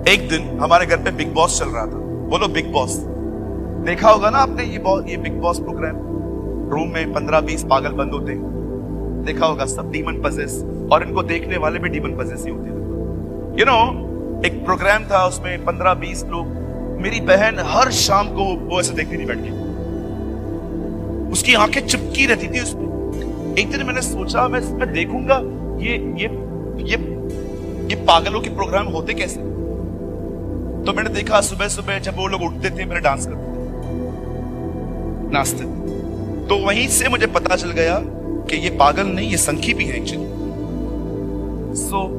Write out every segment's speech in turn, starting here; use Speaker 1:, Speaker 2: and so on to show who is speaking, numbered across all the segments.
Speaker 1: एक दिन हमारे घर पे बिग बॉस चल रहा था। बोलो बिग बॉस देखा होगा ना आपने, ये बिग बॉस प्रोग्राम। रूम में 15-20 पागल बंद होते हैं, देखा होगा सब डीमन पजेस, और इनको देखने वाले भी डीमन पजेस ही होते हैं। यू नो, एक प्रोग्राम था उसमें 15-20 लोग। मेरी बहन हर शाम को वो ऐसे देखती थी बैठ के, उसकी आंखें चिपकी रहती थी उसमें। एक दिन मैंने सोचा मैं देखूंगा ये पागलों के प्रोग्राम होते कैसे। तो मैंने देखा सुबह सुबह जब वो लोग उठते थे, मेरे डांस करते थे, नाचते थे। तो वहीं से मुझे पता चल गया कि ये पागल नहीं, ये संखी भी है एक्चुअली।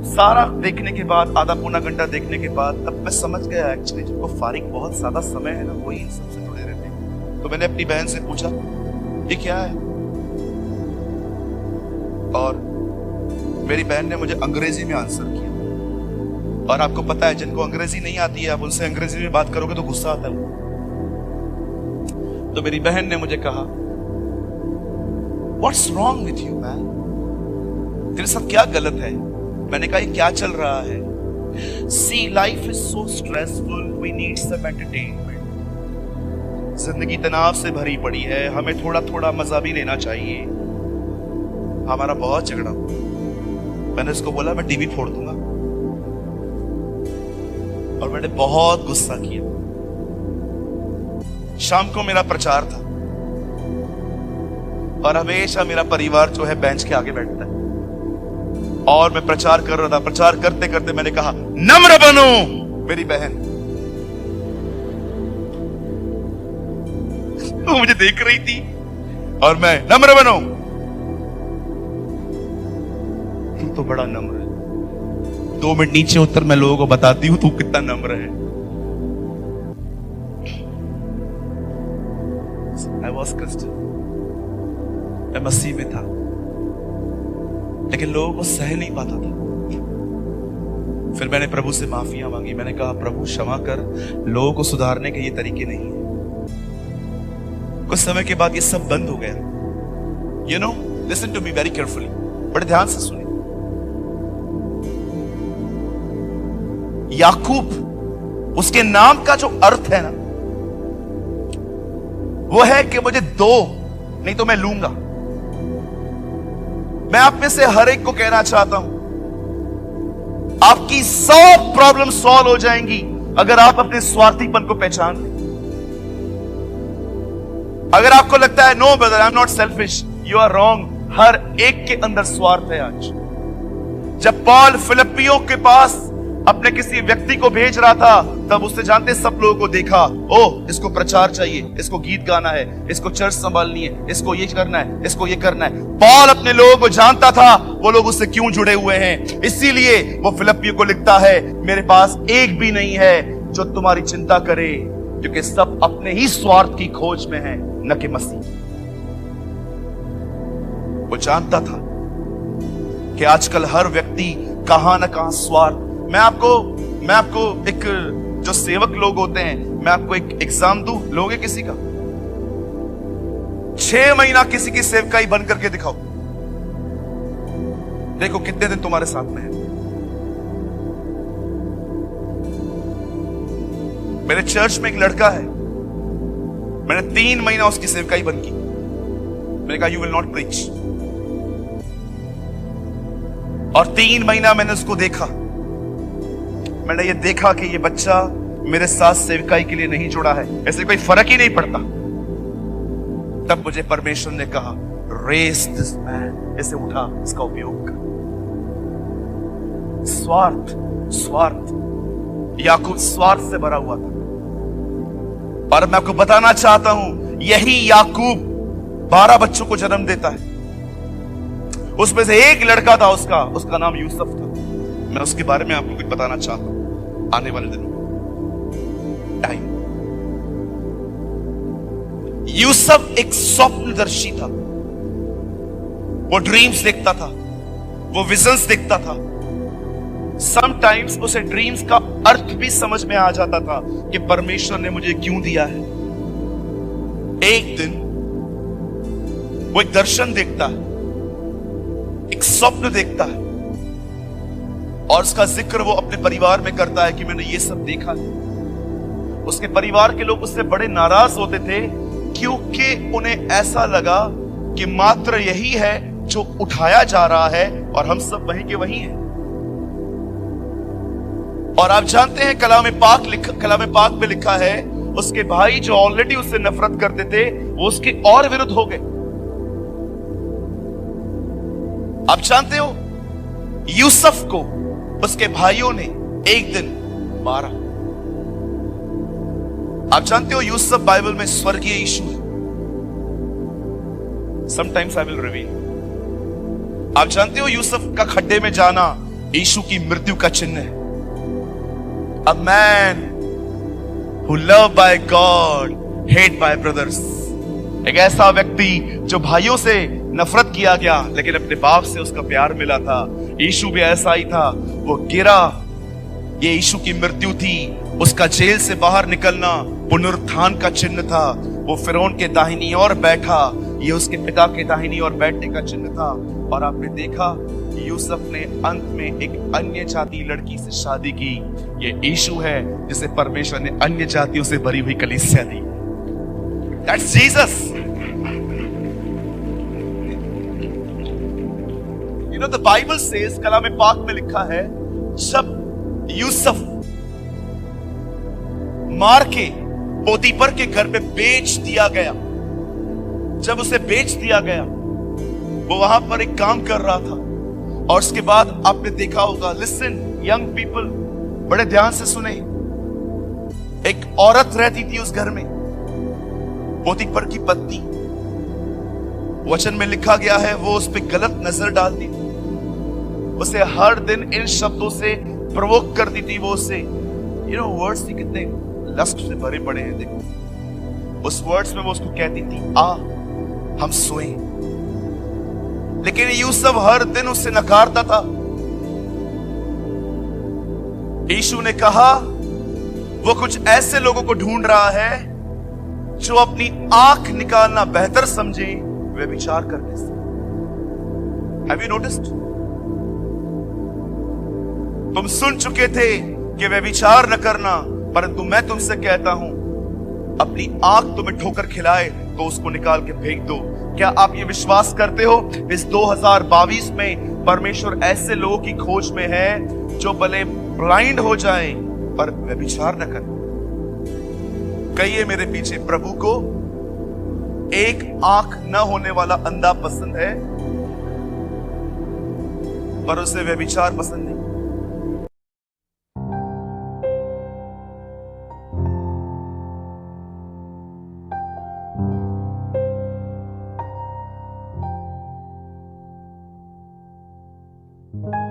Speaker 1: सारा देखने के बाद, आधा पौना घंटा देखने के बाद, तब मैं समझ गया एक्चुअली जिनको फारिग बहुत ज्यादा समय है ना, वही इन सबसे जुड़े रहते हैं। तो मैंने अपनी बहन से पूछा ये क्या है, और मेरी बहन ने मुझे अंग्रेजी में आंसर किया। और आपको पता है जिनको अंग्रेजी नहीं आती है, आप उनसे अंग्रेजी में बात करोगे तो गुस्सा आता है। तो मेरी बहन ने मुझे कहा, What's wrong with you, man? तेरे साथ क्या गलत है? मैंने कहा ये क्या चल रहा है? See, life is so stressful. We need some entertainment. जिंदगी तनाव से भरी पड़ी है, हमें थोड़ा थोड़ा मजा भी लेना चाहिए। हमारा बहुत झगड़ा हुआ। मैंने उसको बोला मैं टीवी फोड़ दूंगा, और मैंने बहुत गुस्सा किया। शाम को मेरा प्रचार था, और हमेशा मेरा परिवार जो है बेंच के आगे बैठता है, और मैं प्रचार कर रहा था। प्रचार करते करते मैंने कहा नम्र बनो। मेरी बहन वो मुझे देख रही थी, और मैं नम्र बनो। तू तो बड़ा नम्र है। 2 मिनट नीचे उतर, मैं लोगों को बताती हूं तू कितना नम्र है। I was Christian, मैं मसीह में था, लेकिन लोगों को सह नहीं पाता था। फिर मैंने प्रभु से माफिया मांगी। मैंने कहा प्रभु क्षमा कर, लोगों को सुधारने के ये तरीके नहीं है। कुछ समय के बाद ये सब बंद हो गया। You know, listen to me very carefully, बड़े ध्यान से सुनिए। याकूब, उसके नाम का जो अर्थ है ना, वो है कि मुझे दो, नहीं तो मैं लूंगा। मैं आप में से हर एक को कहना चाहता हूं, आपकी 100 प्रॉब्लम सॉल्व हो जाएंगी अगर आप अपने स्वार्थीपन को पहचान लें। अगर आपको लगता है no brother I am not selfish, you are wrong. हर एक के अंदर स्वार्थ है। आज जब पॉल फिलिप्पियों के पास अपने किसी व्यक्ति को भेज रहा था, तब उससे जानते सब लोगों को देखा, ओ इसको प्रचार चाहिए, इसको गीत गाना है, इसको चर्च संभालनी है, इसको ये करना है, इसको ये करना है। पॉल अपने लोगों को जानता था वो लोग उससे क्यों जुड़े हुए हैं। इसीलिए वो फिलिप्पियों को लिखता है, मेरे पास एक भी नहीं है जो तुम्हारी चिंता करे, क्योंकि सब अपने ही स्वार्थ की खोज में है, न कि मसीह। वो जानता था कि आजकल हर व्यक्ति कहां न कहां स्वार्थ। मैं आपको एक, जो सेवक लोग होते हैं, मैं आपको एक एग्जाम दूं, लोगे किसी का? 6 महीना किसी की सेवकाई बन करके दिखाओ, देखो कितने दिन तुम्हारे साथ में है। मेरे चर्च में एक लड़का है, मैंने 3 महीना उसकी सेवकाई बन की। मैंने कहा यू विल नॉट प्रीच, और 3 महीना मैंने उसको देखा। मैंने ये देखा कि ये बच्चा मेरे साथ सेवकाई के लिए नहीं जुड़ा है, ऐसे कोई फर्क ही नहीं पड़ता। तब मुझे परमेश्वर ने कहा रेस दिस मैन, ऐसे उठा, इसका उपयोग कर। स्वार्थ, स्वार्थ। याकूब स्वार्थ से भरा हुआ था, और मैं आपको बताना चाहता हूं, यही याकूब 12 बच्चों को जन्म देता है। उसमें से एक लड़का था, उसका नाम यूसुफ था। मैं उसके बारे में आपको कुछ बताना चाहता हूं आने वाले दिनों में। टाइम, यूसुफ एक स्वप्नदर्शी था। वो ड्रीम्स देखता था, वो विजन्स देखता था। समटाइम्स उसे ड्रीम्स का अर्थ भी समझ में आ जाता था कि परमेश्वर ने मुझे क्यों दिया है। एक दिन वो एक दर्शन देखता है, एक स्वप्न देखता है। और उसका जिक्र वो अपने परिवार में करता है कि मैंने ये सब देखा है। उसके परिवार के लोग उससे बड़े नाराज होते थे क्योंकि उन्हें ऐसा लगा कि मात्र यही है जो उठाया जा रहा है और हम सब वहीं के वहीं हैं। और आप जानते हैं कलाम पाक में लिखा है उसके भाई जो ऑलरेडी उससे नफरत करते थे वो उसके और विरुद्ध हो गए। आप जानते हो यूसुफ को उसके भाइयों ने एक दिन मारा। आप जानते हो यूसुफ बाइबल में स्वर्गीय यीशु है। Sometimes I will reveal. आप जानते हो यूसुफ का खड्डे में जाना यीशु की मृत्यु का चिन्ह है। A man who loved by God, hate by brothers. एक ऐसा व्यक्ति जो भाइयों से नफरत किया गया लेकिन अपने बाप से उसका प्यार मिला था। यीशु भी ऐसा ही था। वो गिरा, ये यीशु की मृत्यु थी। उसका जेल से बाहर निकलना पुनरुत्थान का चिन्ह था। वो फिरौन के दाहिनी ओर बैठा, ये उसके पिता के दाहिनी ओर बैठने का चिन्ह था। और आपने देखा यूसुफ ने अंत में एक अन्य जाति लड़की से शादी की। ये यीशु है जिसे परमेश्वर ने अन्य जातियों से भरी हुई कलीसिया दी। That's Jesus. You know the Bible says, कलाम पाक में लिखा है, जब यूसुफ मार के पोतीफर के घर पे बेच दिया गया, जब उसे बेच दिया गया, वो वहां पर एक काम कर रहा था। और उसके बाद आपने देखा होगा, लिसन यंग पीपल, बड़े ध्यान से सुने, एक औरत रहती थी उस घर में, पोतीफर की पत्नी। वचन में लिखा गया है वो उस पर गलत नजर डालती थी, उसे हर दिन इन शब्दों से प्रोवोक करती थी। वो उसे वर्ड्स थी कितने लस्ट से भरे पड़े हैं। देखो उस वर्ड्स में वो उसको कहती थी, आ हम सोएं। लेकिन यूसुफ हर दिन उससे नकारता था। यीशु ने कहा वो कुछ ऐसे लोगों को ढूंढ रहा है जो अपनी आंख निकालना बेहतर समझे व्यभिचार करने से। Have you noticed? तुम सुन चुके थे कि व्यभिचार न करना, परंतु मैं तुमसे कहता हूं अपनी आंख तुम्हें ठोकर खिलाए तो उसको निकाल के फेंक दो। क्या आप ये विश्वास करते हो इस 2022 में परमेश्वर ऐसे लोगों की खोज में है जो भले ब्लाइंड हो जाएं पर व्यभिचार न करें? कहिए मेरे पीछे, प्रभु को एक आंख न होने वाला अंधा पसंद है पर उसे व्यभिचार पसंद नहीं।
Speaker 2: you